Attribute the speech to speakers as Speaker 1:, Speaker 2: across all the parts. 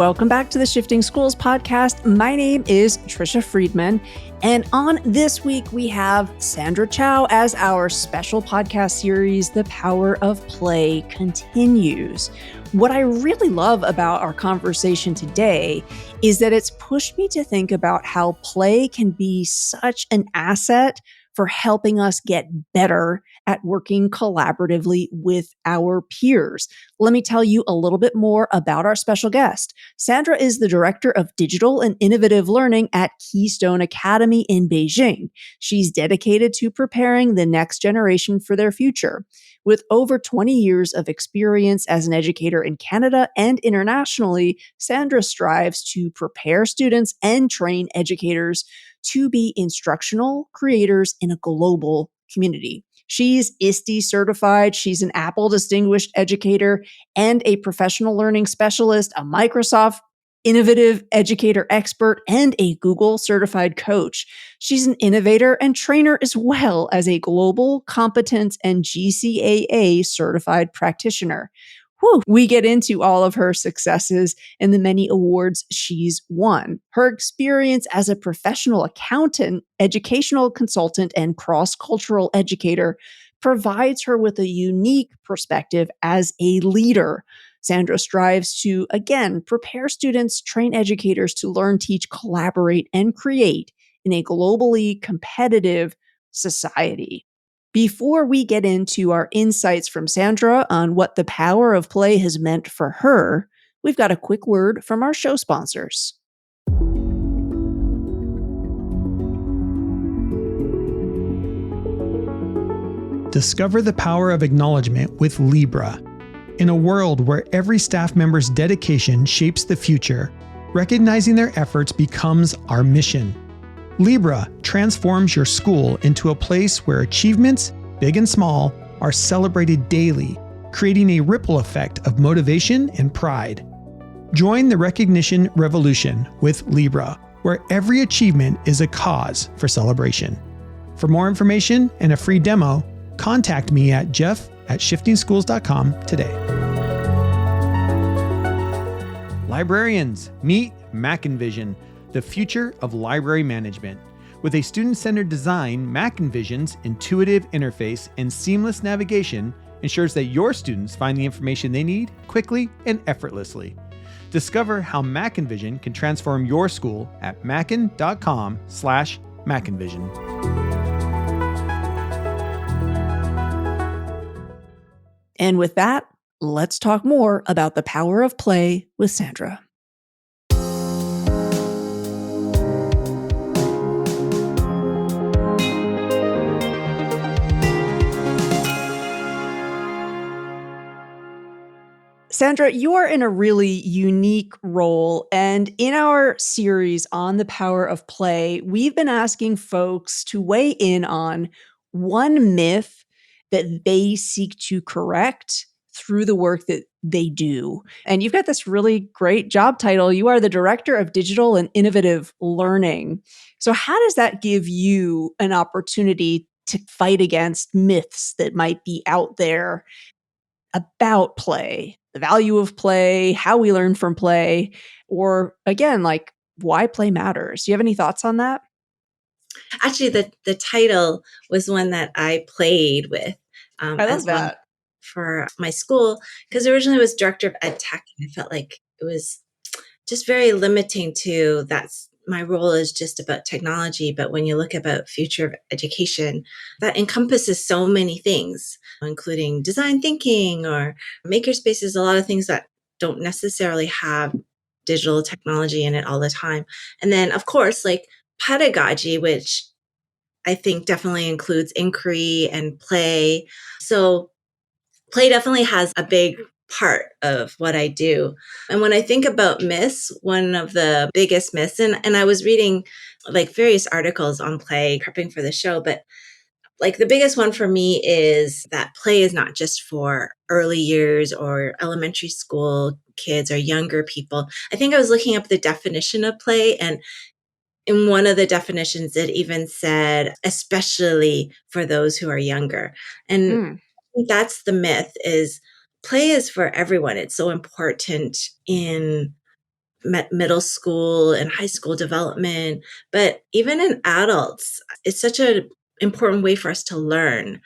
Speaker 1: Welcome back to the Shifting Schools podcast. My name is Trisha Friedman, and on this week we have Sandra Chow as our special podcast series, The Power of Play continues. What I really love about our conversation today is that it's pushed me to think about how play can be such an asset for helping us get better at working collaboratively with our peers. Let me tell you a little bit more about our special guest. Sandra is the Director of Digital and Innovative Learning at Keystone Academy in Beijing. She's dedicated to preparing the next generation for their future. With over 20 years of experience as an educator in Canada and internationally, Sandra strives to prepare students and train educators to be instructional creators in a global community. She's ISTE certified, she's an Apple Distinguished Educator and a professional learning specialist, a Microsoft Innovative Educator Expert, and a Google certified coach. She's an innovator and trainer as well as a global Competence and GCAA certified practitioner. We get into all of her successes and the many awards she's won. Her experience as a professional accountant, educational consultant, and cross-cultural educator provides her with a unique perspective as a leader. Sandra strives to, again, prepare students, train educators to learn, teach, collaborate, and create in a globally competitive society. Before we get into our insights from Sandra on what the power of play has meant for her, we've got a quick word from our show sponsors.
Speaker 2: Discover the power of acknowledgement with Libra. In a world where every staff member's dedication shapes the future, recognizing their efforts becomes our mission. Libra transforms your school into a place where achievements, big and small, are celebrated daily, creating a ripple effect of motivation and pride. Join the recognition revolution with Libra, where every achievement is a cause for celebration. For more information and a free demo, contact me at jeff@shiftingschools.com today. Librarians, meet MacEnvision, the future of library management. With a student-centered design, MacEnvision's intuitive interface and seamless navigation ensures that your students find the information they need quickly and effortlessly. Discover how MacEnvision can transform your school at macen.com/MacEnvision.
Speaker 1: And with that, let's talk more about the power of play with Sandra. Sandra, you are in a really unique role. And in our series on the power of play, we've been asking folks to weigh in on one myth that they seek to correct through the work that they do. And you've got this really great job title. You are the Director of Digital and Innovative Learning. So how does that give you an opportunity to fight against myths that might be out there about play, the value of play, how we learn from play, or again, like why play matters? Do you have any thoughts on that?
Speaker 3: Actually, the title was one that I played with
Speaker 1: I love
Speaker 3: as one
Speaker 1: that.
Speaker 3: for my school, because originally it was Director of Ed Tech. And I felt like it was just very limiting to that's my role is just about technology. But when you look about future of education, that encompasses so many things, including design thinking or makerspaces, a lot of things that don't necessarily have digital technology in it all the time. And then, of course, like pedagogy, which I think definitely includes inquiry and play. So play definitely has a big part of what I do. And when I think about myths, one of the biggest myths, and I was reading like various articles on play, prepping for the show, but like the biggest one for me is that play is not just for early years or elementary school kids or younger people. I think I was looking up the definition of play, and in one of the definitions, it even said, especially for those who are younger. And I think that's the myth is play is for everyone. It's so important in middle school and high school development, but even in adults, it's such an important way for us to learn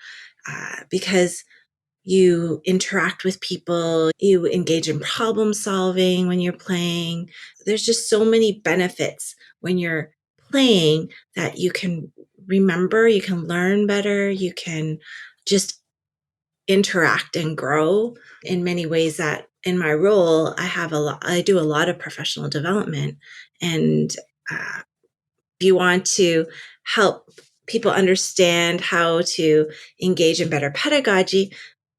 Speaker 3: because you interact with people, you engage in problem solving when you're playing. There's just so many benefits when you're playing that you can remember, you can learn better, you can just interact and grow in many ways. That in my role, I do a lot of professional development, and if you want to help people understand how to engage in better pedagogy,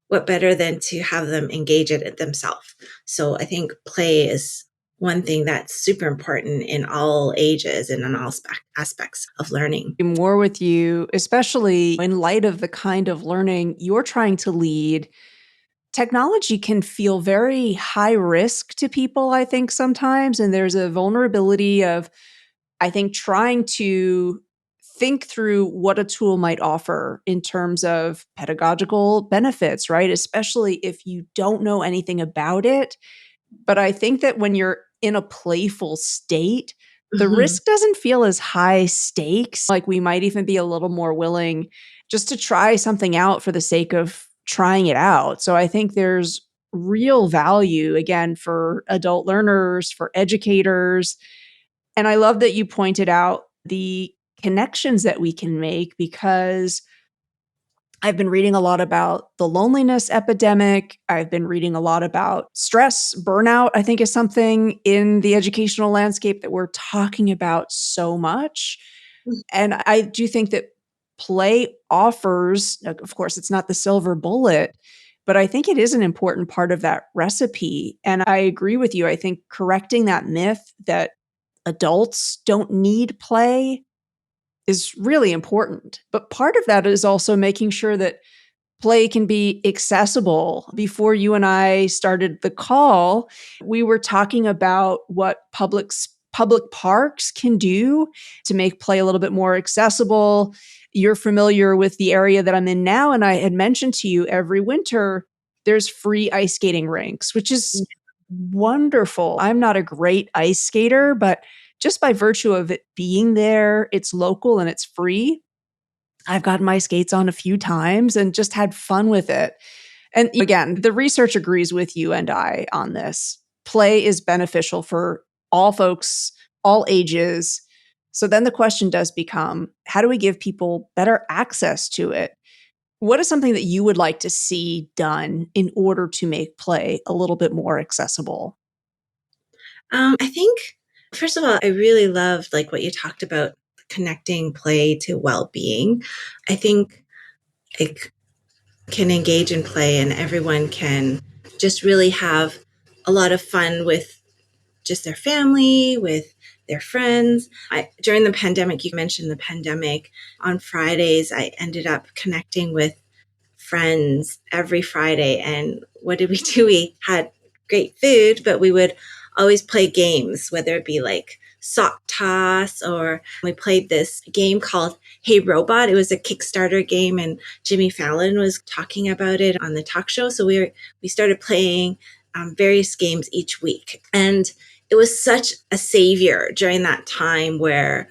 Speaker 3: what better than to have them engage in it themselves? So I think play is one thing that's super important in all ages and in all aspects of learning.
Speaker 1: More with you, especially in light of the kind of learning you're trying to lead. Technology can feel very high risk to people, I think, sometimes. And there's a vulnerability of, I think, trying to think through what a tool might offer in terms of pedagogical benefits, right? Especially if you don't know anything about it. But I think that when you're in a playful state, the
Speaker 3: Mhm.
Speaker 1: risk doesn't feel as high stakes. Like we might even be a little more willing just to try something out for the sake of trying it out. So I think there's real value, again, for adult learners, for educators. And I love that you pointed out the connections that we can make, because I've been reading a lot about the loneliness epidemic. I've been reading a lot about stress, burnout, I think is something in the educational landscape that we're talking about so much. And I do think that play offers, of course, it's not the silver bullet, but I think it is an important part of that recipe. And I agree with you. I think correcting that myth that adults don't need play is really important. But part of that is also making sure that play can be accessible. Before you and I started the call, we were talking about what public parks can do to make play a little bit more accessible. You're familiar with the area that I'm in now, and I had mentioned to you every winter there's free ice skating rinks, which is wonderful. I'm not a great ice skater, but just by virtue of it being there, it's local and it's free. I've gotten my skates on a few times and just had fun with it. And again, the research agrees with you and I on this. Play is beneficial for all folks, all ages. So then the question does become, how do we give people better access to it? What is something that you would like to see done in order to make play a little bit more accessible?
Speaker 3: I think, first of all, I really loved like what you talked about connecting play to well-being. I think it can engage in play and everyone can just really have a lot of fun with just their family, with their friends. During the pandemic, you mentioned the pandemic, on Fridays, I ended up connecting with friends every Friday. And what did we do? We had great food, but we would always play games, whether it be like sock toss, or we played this game called Hey Robot. It was a Kickstarter game, and Jimmy Fallon was talking about it on the talk show. So we started playing various games each week. And it was such a savior during that time where,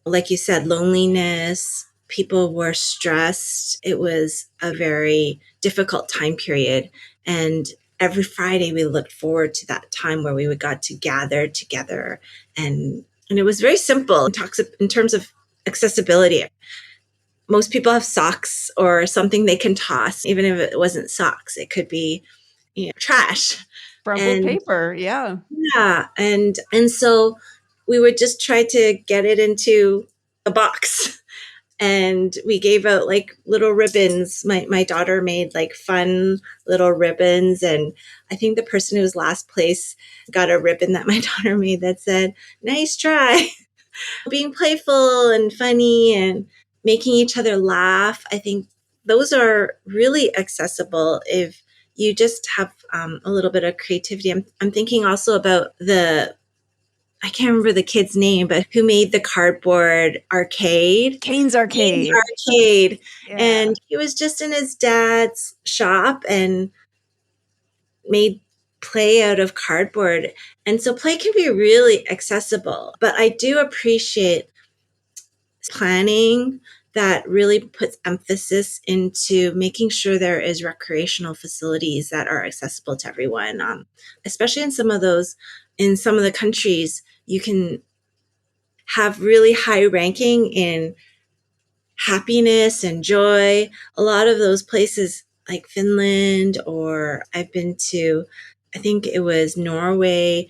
Speaker 3: like you said, loneliness, people were stressed. It was a very difficult time period. And every Friday we looked forward to that time where we would got to gather together. And it was very simple. It talks in terms of accessibility. Most people have socks or something they can toss, even if it wasn't socks. It could be, trash.
Speaker 1: Crumpled
Speaker 3: And
Speaker 1: paper, yeah.
Speaker 3: yeah, and so we would just try to get it into a box. And we gave out like little ribbons. My daughter made like fun little ribbons, and I think the person who was last place got a ribbon that my daughter made that said, "Nice try." Being playful and funny and making each other laugh, I think those are really accessible if you just have a little bit of creativity. I'm thinking also about I can't remember the kid's name, but who made the cardboard arcade?
Speaker 1: Kane's
Speaker 3: Kane's
Speaker 1: Arcade.
Speaker 3: Arcade.
Speaker 1: Yeah.
Speaker 3: And he was just in his dad's shop and made play out of cardboard. And so play can be really accessible, but I do appreciate planning that really puts emphasis into making sure there is recreational facilities that are accessible to everyone. Especially in some of the countries, you can have really high ranking in happiness and joy. A lot of those places like Finland, or I've been to, I think it was Norway.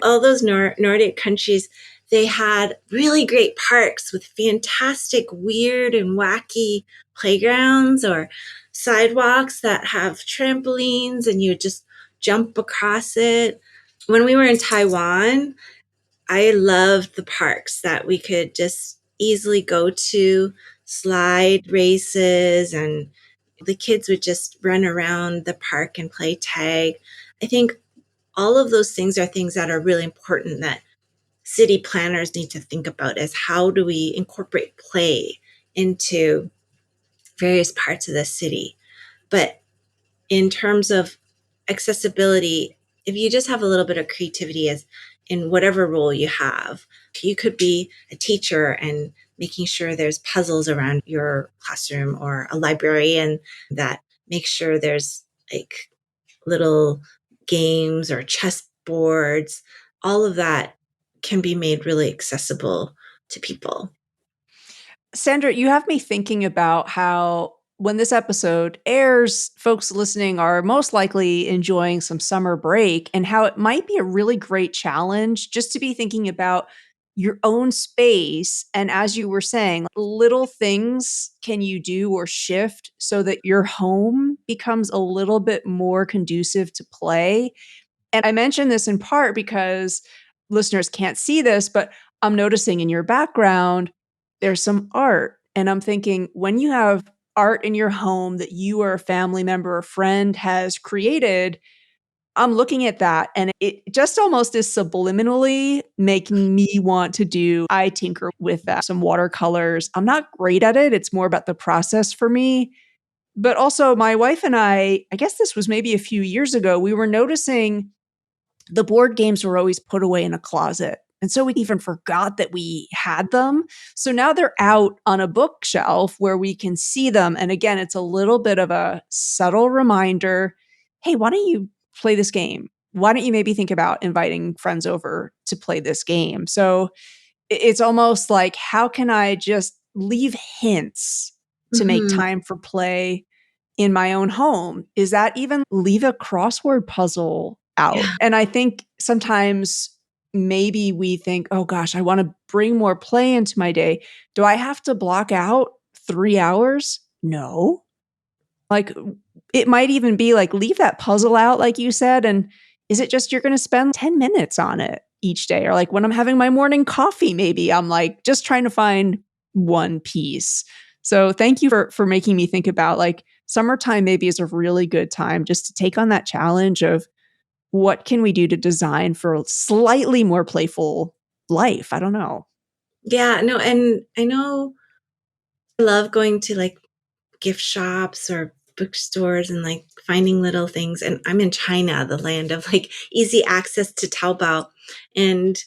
Speaker 3: All those Nordic countries, they had really great parks with fantastic, weird and wacky playgrounds or sidewalks that have trampolines and you just jump across it. When we were in Taiwan, I loved the parks that we could just easily go to, slide races, and the kids would just run around the park and play tag. I think all of those things are things that are really important that city planners need to think about, is how do we incorporate play into various parts of the city. But in terms of accessibility, if you just have a little bit of creativity as in whatever role you have, you could be a teacher and making sure there's puzzles around your classroom, or a librarian that makes sure there's like little games or chess boards. All of that can be made really accessible to people.
Speaker 1: Sandra, you have me thinking about how when this episode airs, folks listening are most likely enjoying some summer break, and how it might be a really great challenge just to be thinking about your own space. And as you were saying, little things can you do or shift so that your home becomes a little bit more conducive to play. And I mention this in part because listeners can't see this, but I'm noticing in your background, there's some art. And I'm thinking, when you have art in your home that you or a family member or friend has created, I'm looking at that and it just almost is subliminally making me want to I tinker with some watercolors. I'm not great at it. It's more about the process for me. But also, my wife and I guess this was maybe a few years ago, we were noticing the board games were always put away in a closet. And so we even forgot that we had them. So now they're out on a bookshelf where we can see them. And again, it's a little bit of a subtle reminder. Hey, why don't you play this game? Why don't you maybe think about inviting friends over to play this game? So it's almost like, how can I just leave hints to make
Speaker 3: Mm-hmm.
Speaker 1: time for play in my own home? Is that even leave a crossword puzzle out?
Speaker 3: Yeah.
Speaker 1: And I think sometimes maybe we think, oh gosh, I want to bring more play into my day. Do I have to block out 3 hours? No. Like, it might even be like, leave that puzzle out, like you said. And is it just you're going to spend 10 minutes on it each day? Or like when I'm having my morning coffee, maybe I'm like just trying to find one piece. So thank you for making me think about, like, summertime maybe is a really good time just to take on that challenge of what can we do to design for a slightly more playful life? I don't know.
Speaker 3: Yeah, no, and I know I love going to like gift shops or bookstores and like finding little things. And I'm in China, the land of like easy access to Taobao. And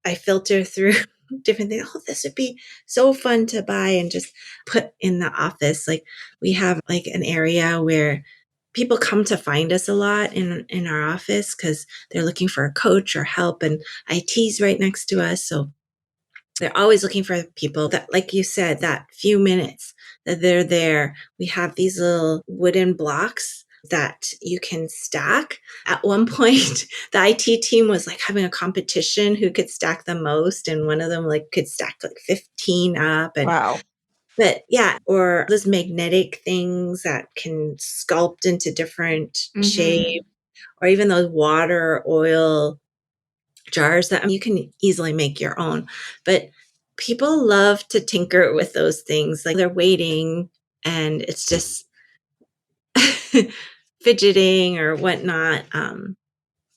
Speaker 3: I filter through different things. Oh, this would be so fun to buy and just put in the office. Like, we have like an area where people come to find us a lot in our office because they're looking for a coach or help, and IT's right next to us. So they're always looking for people that, like you said, that few minutes that they're there. We have these little wooden blocks that you can stack. At one point, the IT team was like having a competition who could stack the most, and one of them like could stack like 15 up. And
Speaker 1: Wow.
Speaker 3: but yeah, or those magnetic things that can sculpt into different
Speaker 1: Mhm.
Speaker 3: shapes, or even those water oil jars that you can easily make your own. But people love to tinker with those things. Like, they're waiting and it's just fidgeting or whatnot.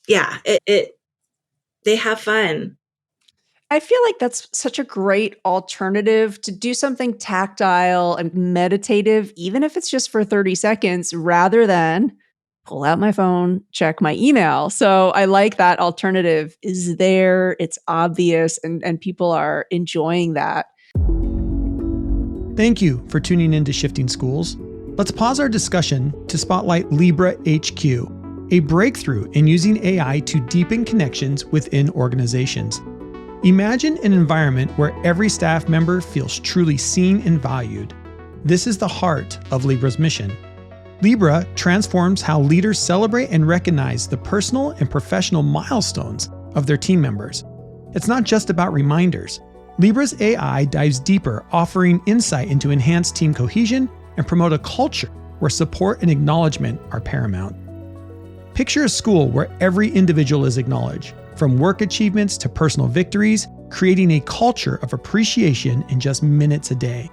Speaker 3: Yeah, they have fun.
Speaker 1: I feel like that's such a great alternative to do something tactile and meditative, even if it's just for 30 seconds, rather than pull out my phone, check my email. So I like that alternative is there, it's obvious, and people are enjoying that.
Speaker 2: Thank you for tuning in to Shifting Schools. Let's pause our discussion to spotlight Libra HQ, a breakthrough in using AI to deepen connections within organizations. Imagine an environment where every staff member feels truly seen and valued. This is the heart of Libra's mission. Libra transforms how leaders celebrate and recognize the personal and professional milestones of their team members. It's not just about reminders. Libra's AI dives deeper, offering insight into enhanced team cohesion and promote a culture where support and acknowledgement are paramount. Picture a school where every individual is acknowledged, from work achievements to personal victories, creating a culture of appreciation in just minutes a day.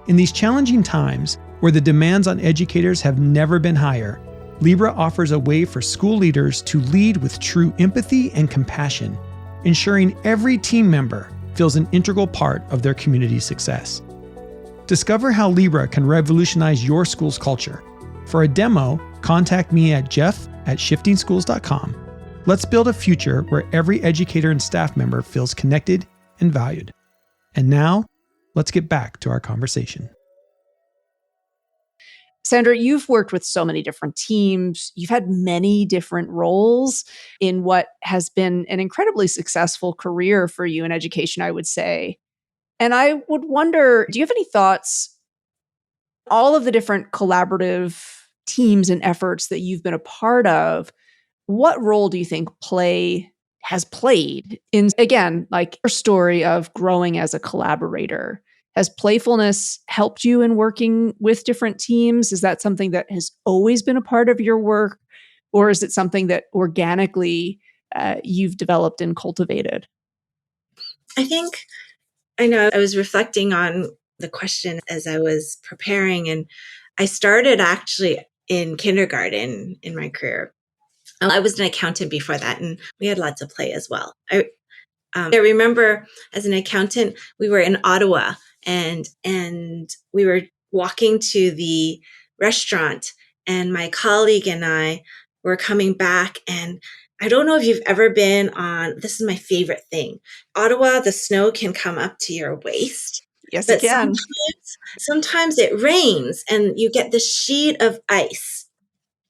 Speaker 2: In these challenging times, where the demands on educators have never been higher, Libra offers a way for school leaders to lead with true empathy and compassion, ensuring every team member feels an integral part of their community's success. Discover how Libra can revolutionize your school's culture. For a demo, contact me at jeff@shiftingschools.com. Let's build a future where every educator and staff member feels connected and valued. And now, let's get back to our conversation.
Speaker 1: Sandra, you've worked with so many different teams. You've had many different roles in what has been an incredibly successful career for you in education, I would say. And I would wonder, do you have any thoughts, all of the different collaborative teams and efforts that you've been a part of, what role do you think play has played in, again, like your story of growing as a collaborator? Has playfulness helped you in working with different teams? Is that something that has always been a part of your work? Or is it something that organically you've developed and cultivated?
Speaker 3: I think I know I was reflecting on the question as I was preparing, and I started actually in kindergarten in my career. I was an accountant before that, and we had lots of play as well. I remember as an accountant, we were in Ottawa, and we were walking to the restaurant, and my colleague and I were coming back, and I don't know if you've ever been on, this is my favorite thing. Ottawa, the snow can come up to your waist,
Speaker 1: Yes, it
Speaker 3: but
Speaker 1: can.
Speaker 3: sometimes it rains and you get this sheet of ice.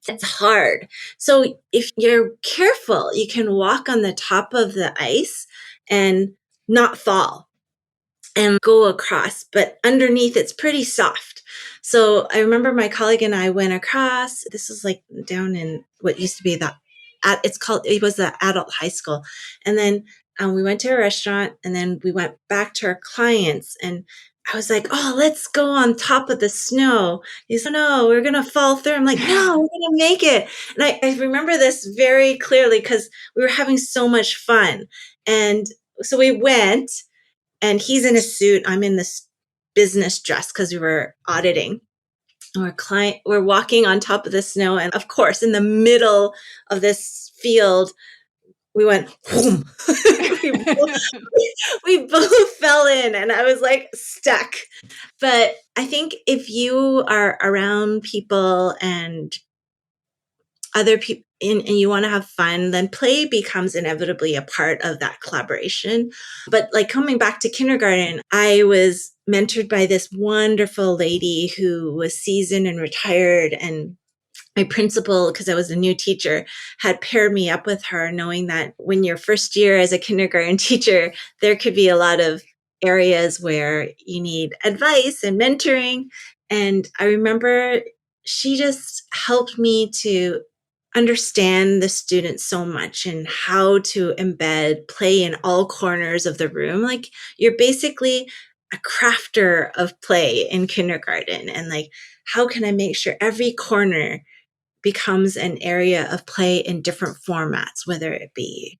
Speaker 3: It's hard. So if you're careful, you can walk on the top of the ice and not fall and go across, but underneath it's pretty soft. So I remember my colleague and I went across. This was like down in what used to be it was the adult high school. And then we went to a restaurant, and then we went back to our clients, and I was like, oh, let's go on top of the snow. He said, no, we're going to fall through. I'm like, no, we're going to make it. And I remember this very clearly because we were having so much fun. And so we went, and he's in a suit. I'm in this business dress because we were auditing. We're walking on top of the snow. And of course, in the middle of this field, we went, boom. we both fell in, and I was like stuck. But I think if you are around people and other people and you want to have fun, then play becomes inevitably a part of that collaboration. But like coming back to kindergarten, I was mentored by this wonderful lady who was seasoned and retired, and my principal, because I was a new teacher, had paired me up with her, knowing that when your first year as a kindergarten teacher, there could be a lot of areas where you need advice and mentoring. And I remember she just helped me to understand the students so much and how to embed play in all corners of the room. Like, you're basically a crafter of play in kindergarten. And like, how can I make sure every corner becomes an area of play in different formats, whether it be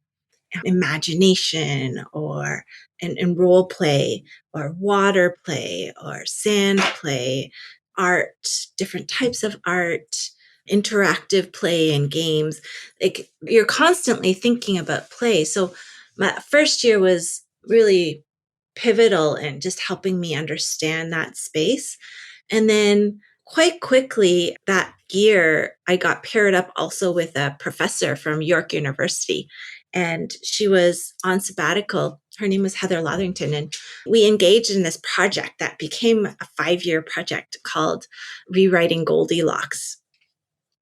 Speaker 3: imagination or in role play or water play or sand play, art, different types of art, interactive play and games. Like, you're constantly thinking about play. So my first year was really pivotal in just helping me understand that space. And then quite quickly that year, I got paired up also with a professor from York University, and she was on sabbatical. Her name was Heather Lotherington, and we engaged in this project that became a 5-year project called Rewriting Goldilocks.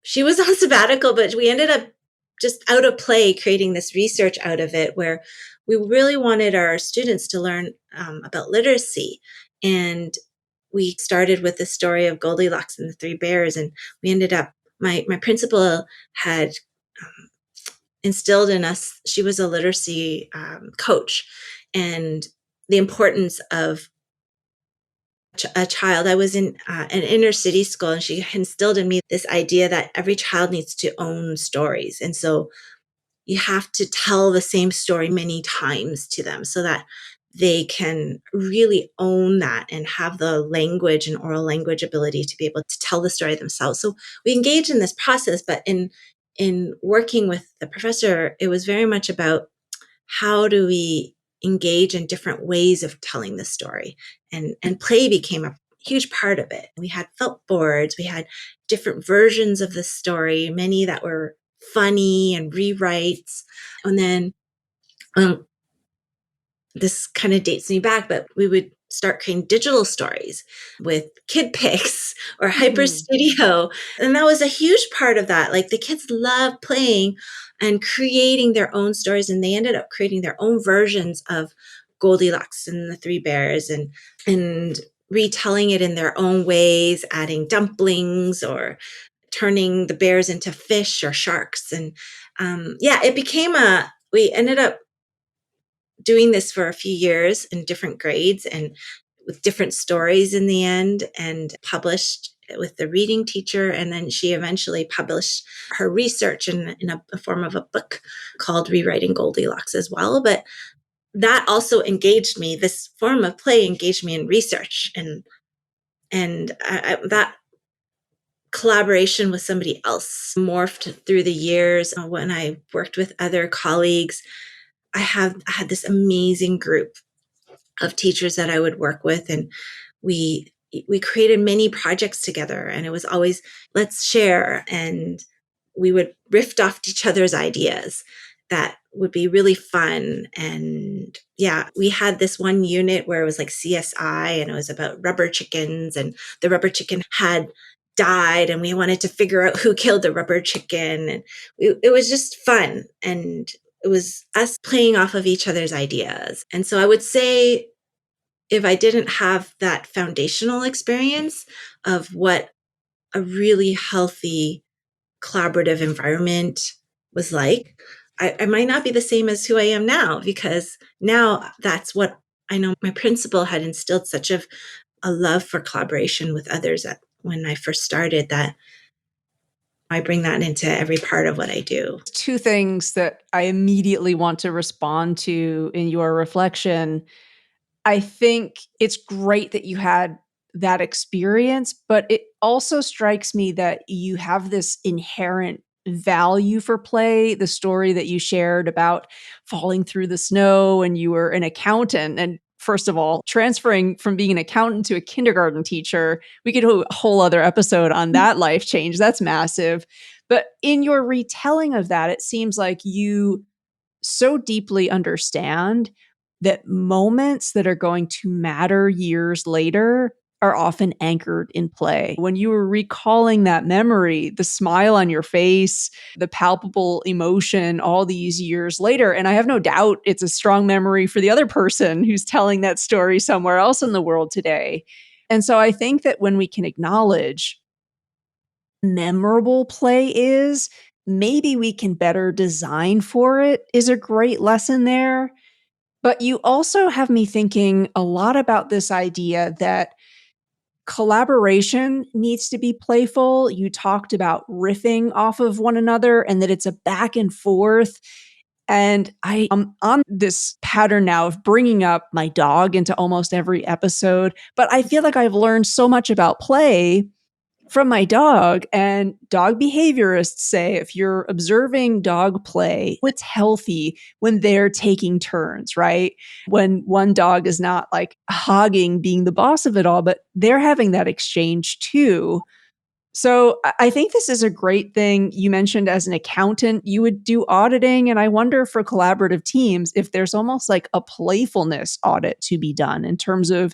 Speaker 3: She was on sabbatical, but we ended up just out of play creating this research out of it where we really wanted our students to learn about literacy. And we started with the story of Goldilocks and the Three Bears, and we ended up, my principal had instilled in us, she was a literacy coach, and the importance of a child. I was in an inner city school, and she instilled in me this idea that every child needs to own stories. And so you have to tell the same story many times to them so that they can really own that and have the language and oral language ability to be able to tell the story themselves. So we engage in this process, but in working with the professor, it was very much about how do we engage in different ways of telling the story, and play became a huge part of it. We had felt boards, we had different versions of the story, many that were funny and rewrites. And then um, this kind of dates me back, but we would start creating digital stories with Kid Pix or Hyper Studio. And that was a huge part of that. Like the kids love playing and creating their own stories. And they ended up creating their own versions of Goldilocks and the Three Bears, and retelling it in their own ways, adding dumplings or turning the bears into fish or sharks. And it became we ended up doing this for a few years in different grades and with different stories in the end, and published with the reading teacher. And then she eventually published her research in a form of a book called Rewriting Goldilocks as well. But that also engaged me. This form of play engaged me in research, and that collaboration with somebody else morphed through the years. When I worked with other colleagues, I had this amazing group of teachers that I would work with, and we created many projects together, and it was always let's share, and we would riff off each other's ideas that would be really fun. And we had this one unit where it was like CSI, and it was about rubber chickens, and the rubber chicken had died, and we wanted to figure out who killed the rubber chicken. And it was just fun, and it was us playing off of each other's ideas. And so I would say, if I didn't have that foundational experience of what a really healthy collaborative environment was like, I might not be the same as who I am now, because now that's what I know. My principal had instilled such a love for collaboration with others when I first started, that I bring that into every part of what I do.
Speaker 1: Two things that I immediately want to respond to in your reflection. I think it's great that you had that experience, but it also strikes me that you have this inherent value for play. The story that you shared about falling through the snow and you were an accountant. And first of all, transferring from being an accountant to a kindergarten teacher, we could do a whole other episode on that life change. That's massive. But in your retelling of that, it seems like you so deeply understand that moments that are going to matter years later are often anchored in play. When you were recalling that memory, the smile on your face, the palpable emotion all these years later, and I have no doubt it's a strong memory for the other person who's telling that story somewhere else in the world today. And so I think that when we can acknowledge memorable play is, maybe we can better design for it, is a great lesson there. But you also have me thinking a lot about this idea that collaboration needs to be playful. You talked about riffing off of one another and that it's a back and forth. And I am on this pattern now of bringing up my dog into almost every episode. But I feel like I've learned so much about play from my dog, and dog behaviorists say if you're observing dog play, it's healthy when they're taking turns, right? When one dog is not like hogging being the boss of it all, but they're having that exchange too. So I think this is a great thing. You mentioned as an accountant, you would do auditing. And I wonder for collaborative teams if there's almost like a playfulness audit to be done in terms of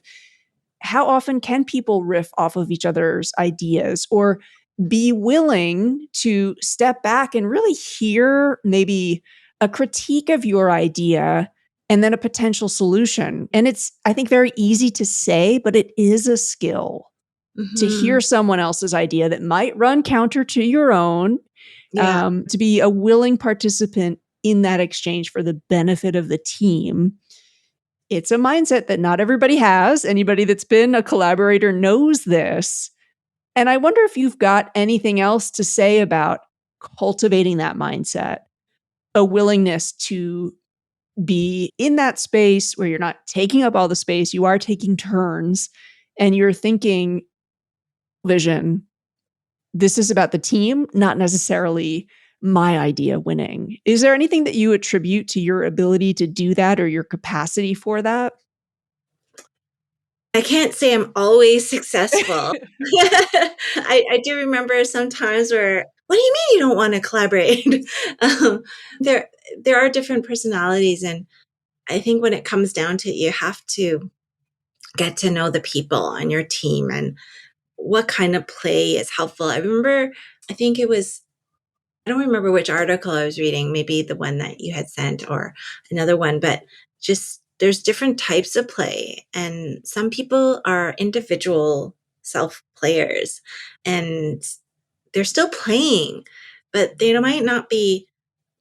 Speaker 1: how often can people riff off of each other's ideas or be willing to step back and really hear maybe a critique of your idea and then a potential solution. And it's, I think, very easy to say, but it is a skill to
Speaker 3: Mm-hmm.
Speaker 1: hear someone else's idea that might run counter to your own,
Speaker 3: Yeah.
Speaker 1: to be a willing participant in that exchange for the benefit of the team. It's a mindset that not everybody has. Anybody that's been a collaborator knows this. And I wonder if you've got anything else to say about cultivating that mindset, a willingness to be in that space where you're not taking up all the space, you are taking turns, and you're thinking vision. This is about the team, not necessarily my idea winning. Is there anything that you attribute to your ability to do that or your capacity for that?
Speaker 3: I can't say I'm always successful. I do remember some times where, what do you mean you don't want to collaborate? um, there, there are different personalities. And I think when it comes down to it, you have to get to know the people on your team and what kind of play is helpful. I remember, I think it was, I don't remember which article I was reading, maybe the one that you had sent or another one, but just there's different types of play. And some people are individual self players and they're still playing, but they might not be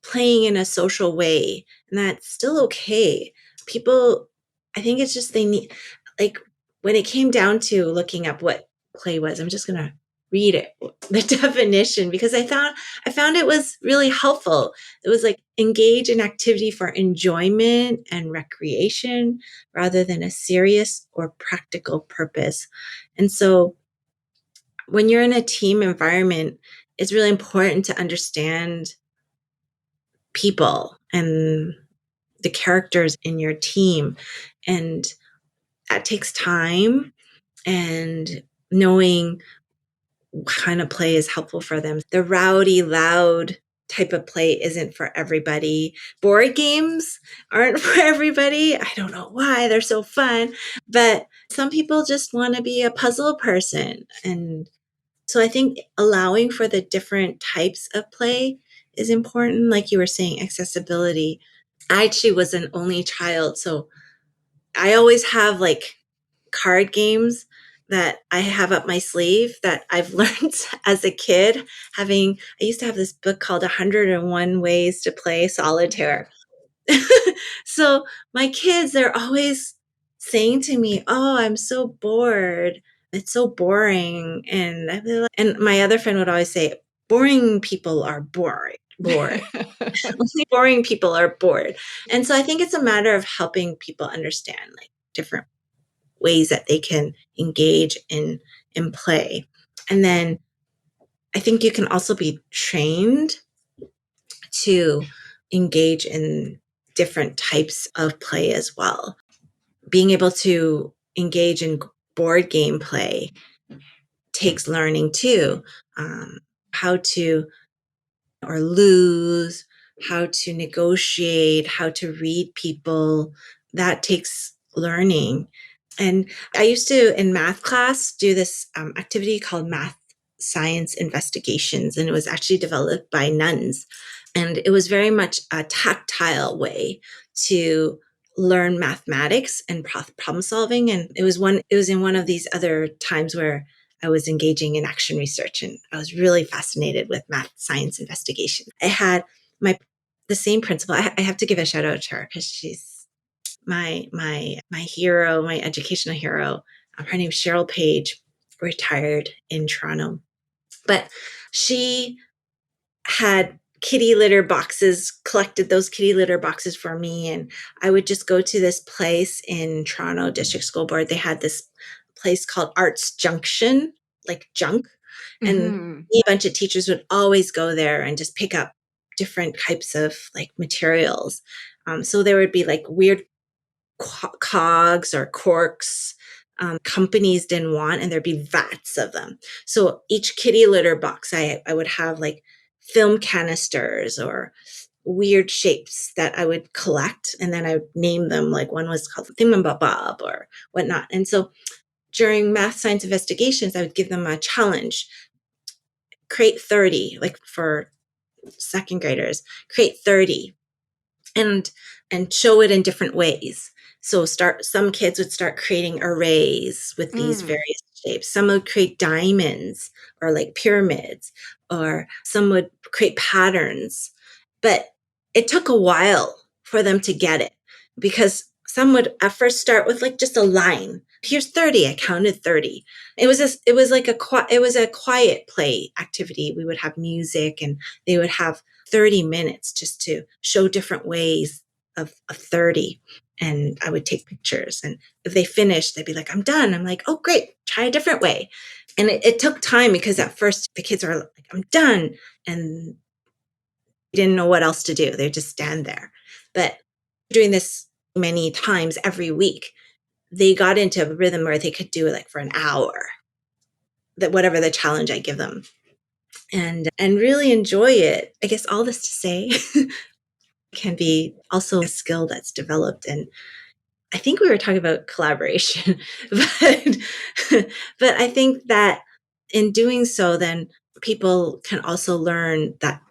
Speaker 3: playing in a social way. And that's still okay. People, I think it's just they need, like, when it came down to looking up what play was, I'm just going to read it, the definition, because I found it was really helpful. It was like engage in activity for enjoyment and recreation rather than a serious or practical purpose. And so when you're in a team environment, it's really important to understand people and the characters in your team. And that takes time, and knowing what kind of play is helpful for them. The rowdy, loud type of play isn't for everybody. Board games aren't for everybody. I don't know why, they're so fun, but some people just want to be a puzzle person. And so I think allowing for the different types of play is important. Like you were saying, accessibility. I actually was an only child, so I always have like card games that I have up my sleeve that I've learned as a kid. I used to have this book called 101 Ways to Play Solitaire. So my kids, they're always saying to me, "Oh, I'm so bored. It's so boring." And I'd be like, and my other friend would always say, "Boring people are bored. Only boring people are bored." And so I think it's a matter of helping people understand like different ways that they can engage in play. And then I think you can also be trained to engage in different types of play as well. Being able to engage in board game play takes learning too. How to or lose, how to negotiate, how to read people. That takes learning. And I used to, in math class, do this activity called math science investigations. And it was actually developed by nuns. And it was very much a tactile way to learn mathematics and problem solving. And it was in one of these other times where I was engaging in action research, and I was really fascinated with math science investigation. I had the same principal. I have to give a shout out to her because she's my hero, my educational hero. Her name is Cheryl Page, retired in Toronto, but she had kitty litter boxes, collected those kitty litter boxes for me. And I would just go to this place in Toronto District School Board. They had this place called Arts Junction, like junk. And
Speaker 1: Mhm.
Speaker 3: a bunch of teachers would always go there and just pick up different types of like materials. So there would be like weird cogs or corks companies didn't want, and there'd be vats of them. So each kitty litter box, I would have like film canisters or weird shapes that I would collect, and then I would name them. Like one was called Thingamabob or whatnot. And so during math science investigations, I would give them a challenge: create 30, like for second graders, create 30 and show it in different ways. So some kids would start creating arrays with these
Speaker 1: Mm.
Speaker 3: various shapes. Some would create diamonds or like pyramids, or some would create patterns. But it took a while for them to get it, because some would at first start with like just a line. Here's 30. I counted 30. It was a quiet play activity. We would have music, and they would have 30 minutes just to show different ways of 30. And I would take pictures. And if they finished, they'd be like, I'm done. I'm like, oh, great. Try a different way. And it took time, because at first the kids are like, I'm done. And they didn't know what else to do. They just stand there. But doing this many times every week, they got into a rhythm where they could do it like for an hour, that whatever the challenge I give them, and really enjoy it. I guess all this to say can be also a skill that's developed. And I think we were talking about collaboration, but but I think that in doing so, then people can also learn that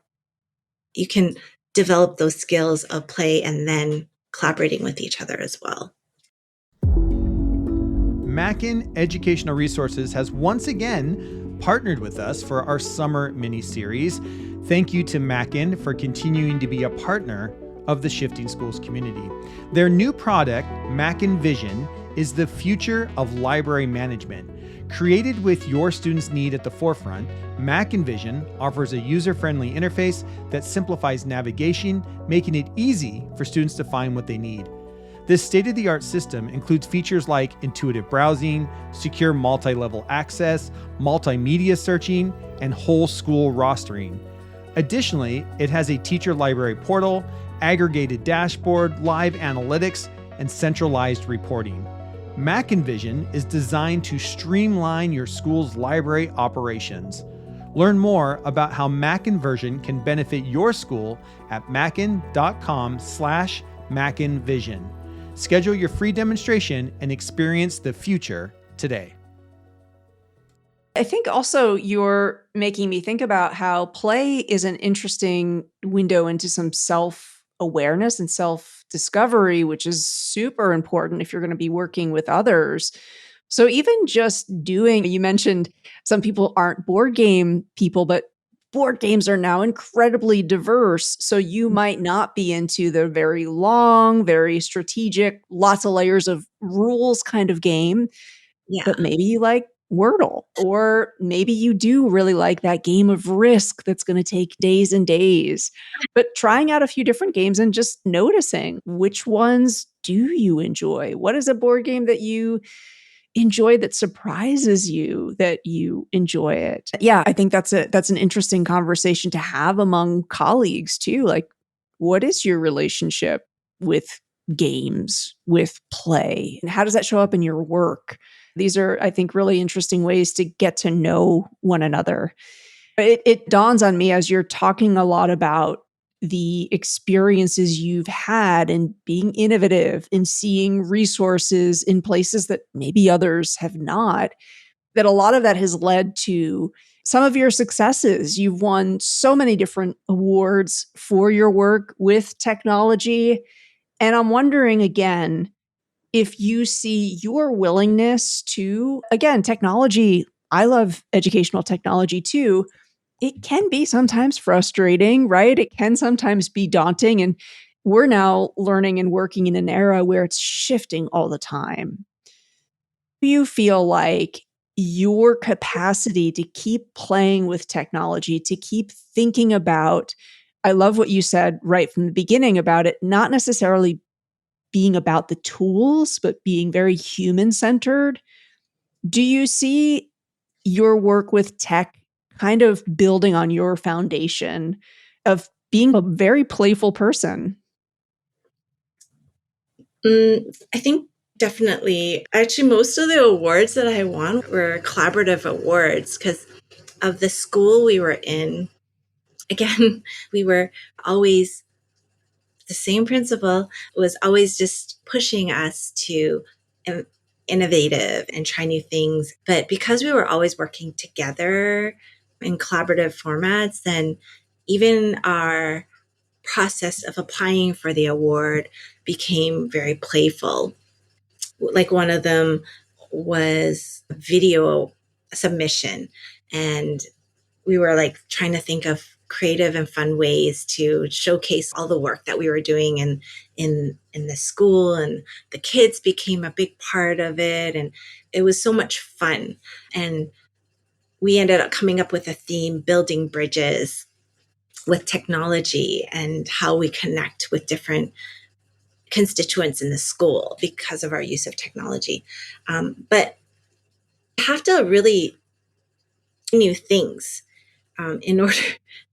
Speaker 3: you can develop those skills of play and then collaborating with each other as well.
Speaker 2: Mackin Educational Resources has once again partnered with us for our summer mini-series. Thank you to Mackin for continuing to be a partner of the Shifting Schools community. Their new product, Mackin Vision, is the future of library management. Created with your students' need at the forefront, Mackin Vision offers a user-friendly interface that simplifies navigation, making it easy for students to find what they need. This state-of-the-art system includes features like intuitive browsing, secure multi-level access, multimedia searching, and whole school rostering. Additionally, it has a teacher library portal, aggregated dashboard, live analytics, and centralized reporting. Mackin Vision is designed to streamline your school's library operations. Learn more about how Mackin Vision can benefit your school at mackin.com/MackinVision. Schedule your free demonstration and experience the future today.
Speaker 1: I think also you're making me think about how play is an interesting window into some self-awareness and self-discovery, which is super important if you're going to be working with others. So even just you mentioned some people aren't board game people, but board games are now incredibly diverse. So you might not be into the very long, very strategic, lots of layers of rules kind of game,
Speaker 3: Yeah.
Speaker 1: but maybe you like Wordle, or maybe you do really like that game of Risk that's going to take days and days. But trying out a few different games and just noticing which ones do you enjoy? What is a board game that you enjoy that surprises you that you enjoy it? Yeah, I think that's an interesting conversation to have among colleagues too. Like, what is your relationship with games, with play? And how does that show up in your work? These are, I think, really interesting ways to get to know one another. It dawns on me as you're talking a lot about the experiences you've had in being innovative, in seeing resources in places that maybe others have not, that a lot of that has led to some of your successes. You've won so many different awards for your work with technology. And I'm wondering again, if you see your willingness to, again, technology, I love educational technology too. It can be sometimes frustrating, right? It can sometimes be daunting. And we're now learning and working in an era where it's shifting all the time. Do you feel like your capacity to keep playing with technology, to keep thinking about, I love what you said right from the beginning about it, not necessarily being about the tools, but being very human centered. Do you see your work with tech kind of building on your foundation of being a very playful person?
Speaker 3: I think definitely. Actually, most of the awards that I won were collaborative awards because of the school we were in. Again, we were always the same principal was always just pushing us to innovative and try new things. But because we were always working together in collaborative formats, then even our process of applying for the award became very playful. Like one of them was video submission, and we were like trying to think of creative and fun ways to showcase all the work that we were doing in the school, and the kids became a big part of it, and it was so much fun. And we ended up coming up with a theme, building bridges with technology and how we connect with different constituents in the school because of our use of technology. But you have to really new things in order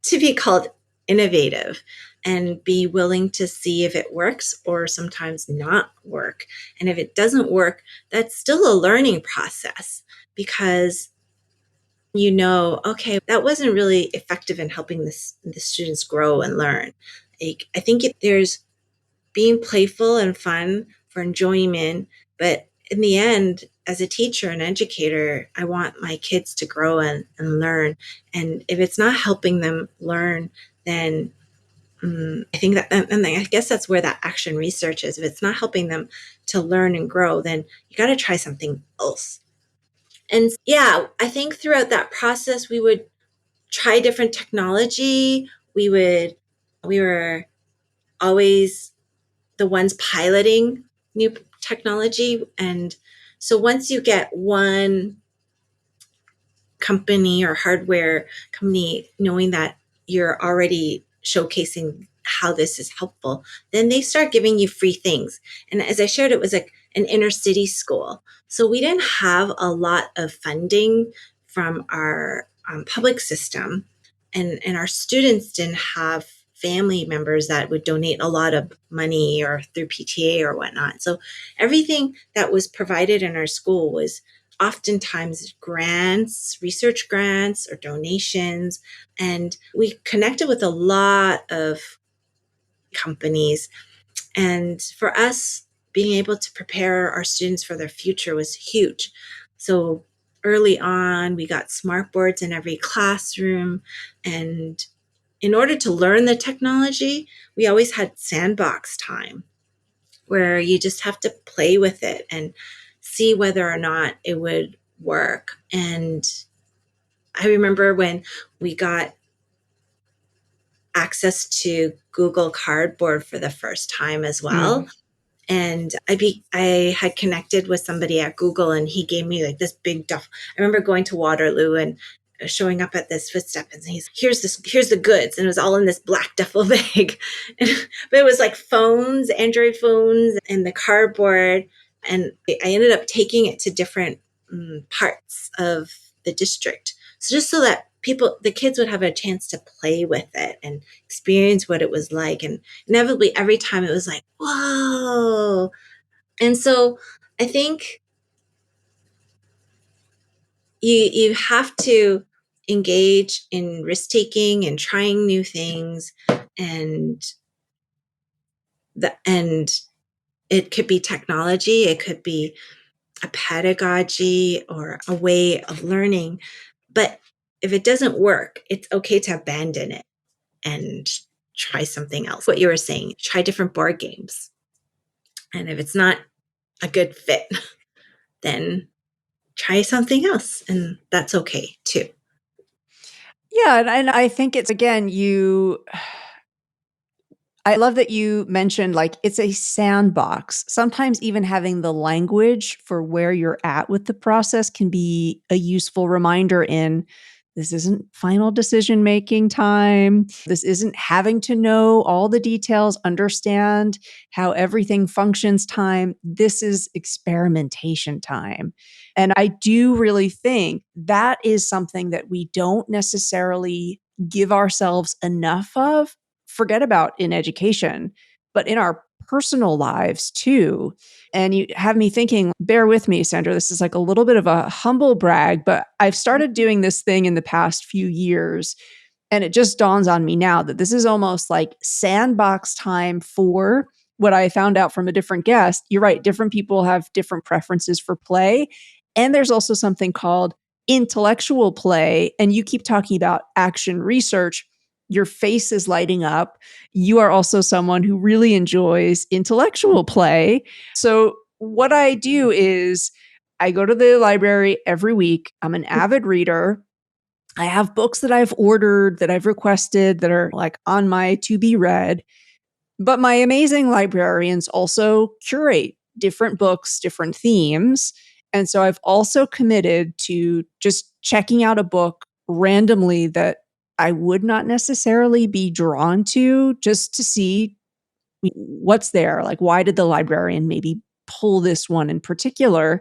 Speaker 3: to be called innovative and be willing to see if it works or sometimes not work. And if it doesn't work, that's still a learning process because okay, that wasn't really effective in helping the students grow and learn. I think there's being playful and fun for enjoyment. But in the end, as a teacher and educator, I want my kids to grow and learn. And if it's not helping them learn, then I think that, and I guess that's where that action research is. If it's not helping them to learn and grow, then you got to try something else. And yeah, I think throughout that process, we would try different technology. We were always the ones piloting new technology. And so once you get one company or hardware company knowing that you're already showcasing how this is helpful, then they start giving you free things. And as I shared, it was like an inner city school. So we didn't have a lot of funding from our public system. And our students didn't have family members that would donate a lot of money or through PTA or whatnot. So everything that was provided in our school was oftentimes grants, research grants or donations. And we connected with a lot of companies. And for us, being able to prepare our students for their future was huge. So early on, we got smart boards in every classroom. And in order to learn the technology, we always had sandbox time where you just have to play with it and see whether or not it would work. And I remember when we got access to Google Cardboard for the first time as well. And I had connected with somebody at Google, and he gave me like this big duff. I remember going to Waterloo and showing up at this footstep, and here's the goods, and it was all in this black duffel bag. But it was like phones, Android phones, and the cardboard. And I ended up taking it to different parts of the district, so just so that the kids would have a chance to play with it and experience what it was like. And inevitably, every time it was like, whoa. And so I think you have to engage in risk taking and trying new things, and it could be technology, it could be a pedagogy or a way of learning. But if it doesn't work, it's okay to abandon it and try something else. What you were saying, try different board games. And if it's not a good fit, then try something else. And that's okay too.
Speaker 1: Yeah, and I think it's, again, I love that you mentioned, like, it's a sandbox. Sometimes even having the language for where you're at with the process can be a useful reminder in This isn't final decision making time. This isn't having to know all the details, understand how everything functions time. This is experimentation time. And I do really think that is something that we don't necessarily give ourselves enough of, forget about in education, but in our personal lives too. And you have me thinking, bear with me, Sandra, this is like a little bit of a humble brag, but I've started doing this thing in the past few years. And it just dawns on me now that this is almost like sandbox time for what I found out from a different guest. You're right, different people have different preferences for play. And there's also something called intellectual play. And you keep talking about action research. Your face is lighting up. You are also someone who really enjoys intellectual play. So, what I do is I go to the library every week. I'm an avid reader. I have books that I've ordered, that I've requested, that are like on my to be read. But my amazing librarians also curate different books, different themes. And so I've also committed to just checking out a book randomly that I would not necessarily be drawn to, just to see what's there. Like, why did the librarian maybe pull this one in particular?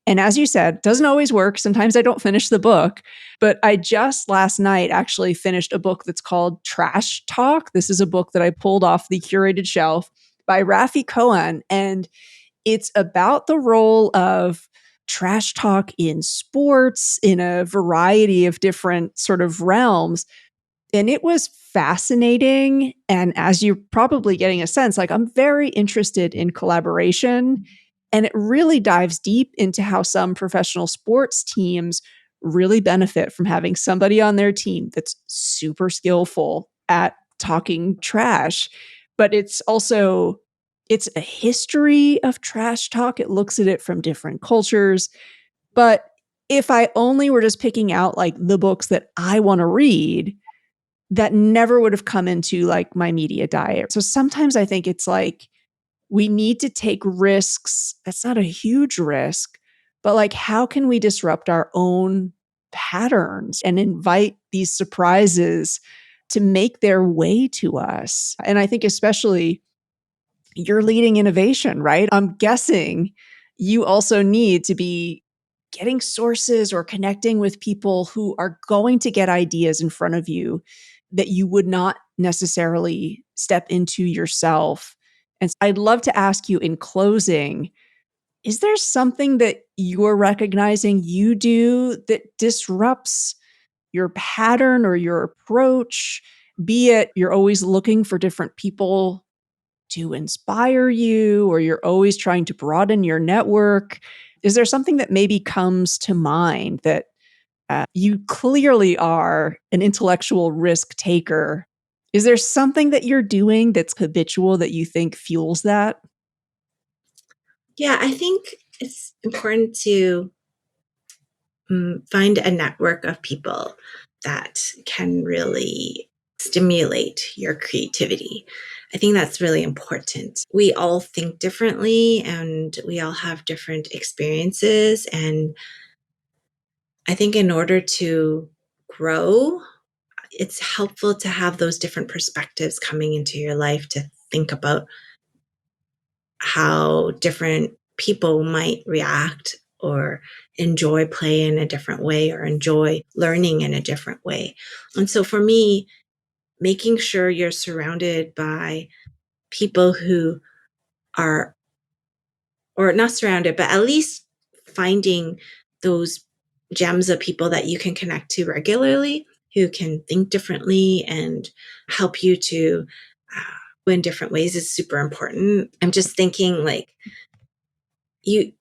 Speaker 1: And as you said, doesn't always work. Sometimes I don't finish the book, but I just last night actually finished a book that's called Trash Talk. This is a book that I pulled off the curated shelf by Rafi Kohan. And it's about the role of trash talk in sports in a variety of different sort of realms. And it was fascinating. And as you're probably getting a sense, like I'm very interested in collaboration. And it really dives deep into how some professional sports teams really benefit from having somebody on their team that's super skillful at talking trash. But it's a history of trash talk. It looks at it from different cultures. But if I only were just picking out like the books that I want to read, that never would have come into like my media diet. So sometimes I think it's like we need to take risks. That's not a huge risk, but like how can we disrupt our own patterns and invite these surprises to make their way to us? And I think especially you're leading innovation, right? I'm guessing you also need to be getting sources or connecting with people who are going to get ideas in front of you that you would not necessarily step into yourself. And I'd love to ask you in closing, is there something that you're recognizing you do that disrupts your pattern or your approach? Be it you're always looking for different people to inspire you, or you're always trying to broaden your network. Is there something that maybe comes to mind that you clearly are an intellectual risk taker? Is there something that you're doing that's habitual that you think fuels that?
Speaker 3: Yeah, I think it's important to find a network of people that can really stimulate your creativity. I think that's really important. We all think differently and we all have different experiences. And I think in order to grow, it's helpful to have those different perspectives coming into your life to think about how different people might react or enjoy play in a different way or enjoy learning in a different way. And so for me, making sure you're surrounded by people who are, or not surrounded, but at least finding those gems of people that you can connect to regularly who can think differently and help you to in different ways is super important. I'm just thinking like you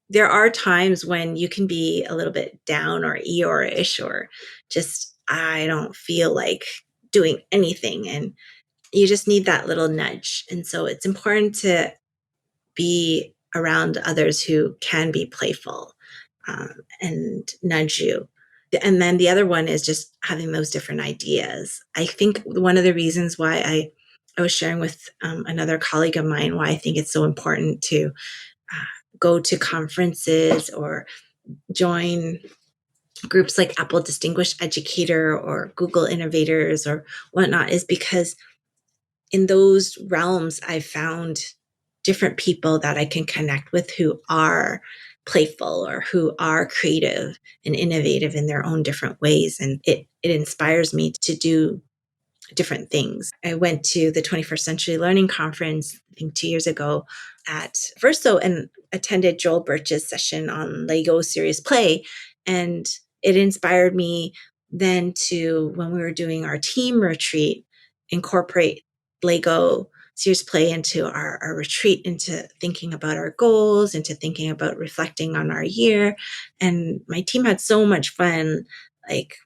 Speaker 3: there are times when you can be a little bit down or Eeyore-ish or just I don't feel like doing anything and you just need that little nudge. And so it's important to be around others who can be playful and nudge you. And then the other one is just having those different ideas. I think one of the reasons why I was sharing with another colleague of mine why I think it's so important to go to conferences or join groups like Apple Distinguished Educator or Google Innovators or whatnot is because in those realms, I found different people that I can connect with who are playful or who are creative and innovative in their own different ways. And it inspires me to do different things. I went to the 21st Century Learning Conference, I think 2 years ago at Verso, and attended Joel Birch's session on Lego Serious Play. And it inspired me then to, when we were doing our team retreat, incorporate Lego Serious Play into our retreat, into thinking about our goals, into thinking about reflecting on our year. And my team had so much fun, like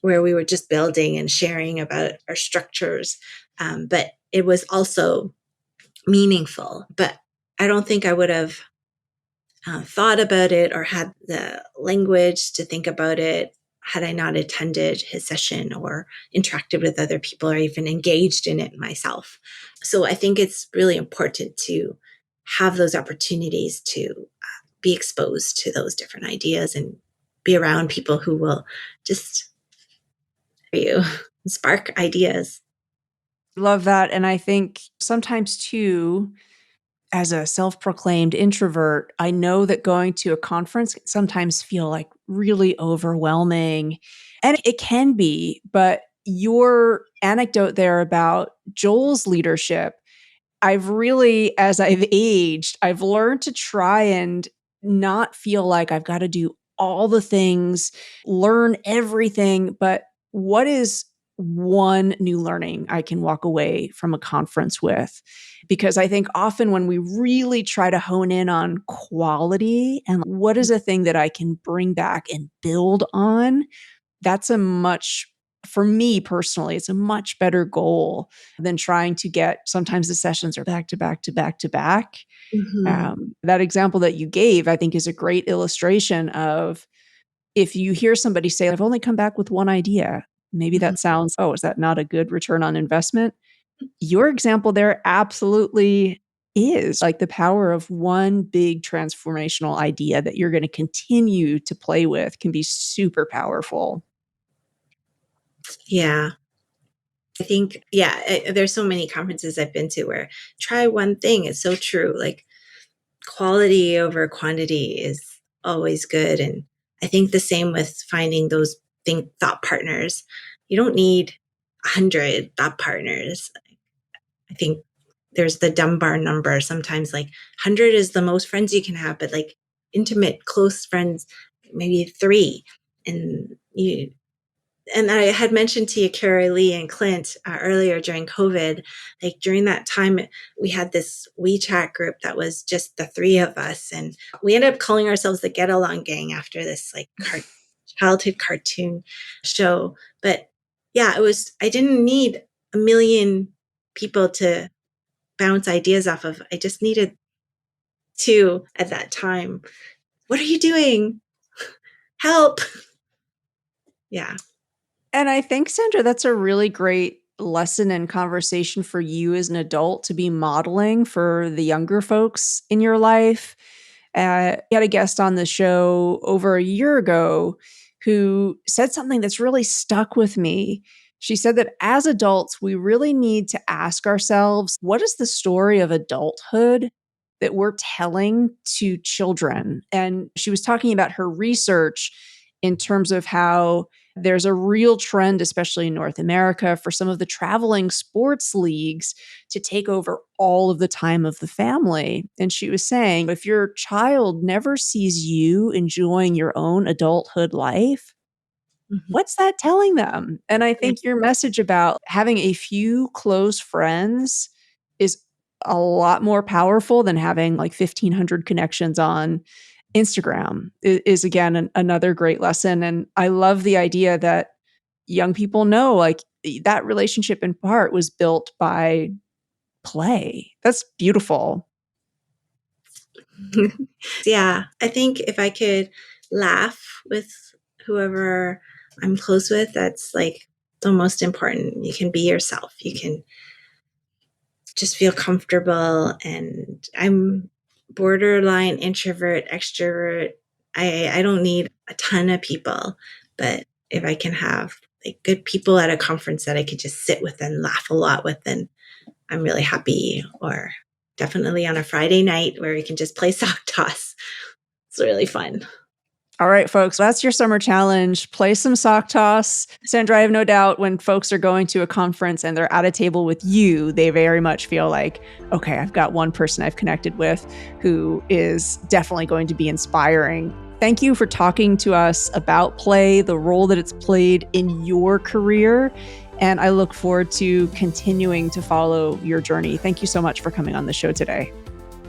Speaker 3: where we were just building and sharing about our structures. But it was also meaningful. But I don't think I would have thought about it or had the language to think about it had I not attended his session or interacted with other people or even engaged in it myself. So I think it's really important to have those opportunities to be exposed to those different ideas and be around people who will just you spark ideas.
Speaker 1: Love that. And I think sometimes too, as a self-proclaimed introvert, I know that going to a conference can sometimes feel like really overwhelming. And it can be, but your anecdote there about Joel's leadership, I've really, as I've aged, I've learned to try and not feel like I've got to do all the things, learn everything, but what is one new learning I can walk away from a conference with? Because I think often when we really try to hone in on quality and what is a thing that I can bring back and build on, that's a much, for me personally, it's a much better goal than trying to get, sometimes the sessions are back to back to back to back.
Speaker 3: Mm-hmm.
Speaker 1: That example that you gave, I think, is a great illustration of if you hear somebody say, I've only come back with one idea, maybe
Speaker 3: Mm-hmm.
Speaker 1: that sounds, oh, is that not a good return on investment? Your example there absolutely is like the power of one big transformational idea that you're going to continue to play with can be super powerful.
Speaker 3: Yeah. I think, yeah, there's so many conferences I've been to where try one thing. It's so true. Like quality over quantity is always good. And I think the same with finding those thought partners. You don't need 100 thought partners. I think there's the Dunbar number. Sometimes like 100 is the most friends you can have, but like intimate, close friends, maybe three. And I had mentioned to you, Carrie Lee and Clint, earlier during COVID, like during that time, we had this WeChat group that was just the three of us. And we ended up calling ourselves the Get Along Gang after this like childhood cartoon show. But yeah, I didn't need a million people to bounce ideas off of. I just needed two at that time. What are you doing? Help. Yeah.
Speaker 1: And I think, Sandra, that's a really great lesson and conversation for you as an adult to be modeling for the younger folks in your life. We had a guest on the show over a year ago who said something that's really stuck with me. She said that as adults, we really need to ask ourselves, what is the story of adulthood that we're telling to children? And she was talking about her research in terms of how there's a real trend, especially in North America, for some of the traveling sports leagues to take over all of the time of the family. And she was saying, if your child never sees you enjoying your own adulthood life,
Speaker 3: Mhm.
Speaker 1: what's that telling them? And I think your message about having a few close friends is a lot more powerful than having like 1,500 connections on Instagram is again another great lesson. And I love the idea that young people know like that relationship in part was built by play. That's beautiful.
Speaker 3: Yeah, I think if I could laugh with whoever I'm close with, that's like the most important. You can be yourself. You can just feel comfortable. And I'm borderline introvert, extrovert. I don't need a ton of people, but if I can have like good people at a conference that I could just sit with and laugh a lot with, then I'm really happy. Or definitely on a Friday night where we can just play sock toss. It's really fun.
Speaker 1: All right, folks, that's your summer challenge. Play some sock toss. Sandra, I have no doubt when folks are going to a conference and they're at a table with you, they very much feel like, okay, I've got one person I've connected with who is definitely going to be inspiring. Thank you for talking to us about play, the role that it's played in your career. And I look forward to continuing to follow your journey. Thank you so much for coming on the show today.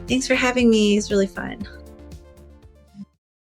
Speaker 3: Thanks for having me. It's really fun.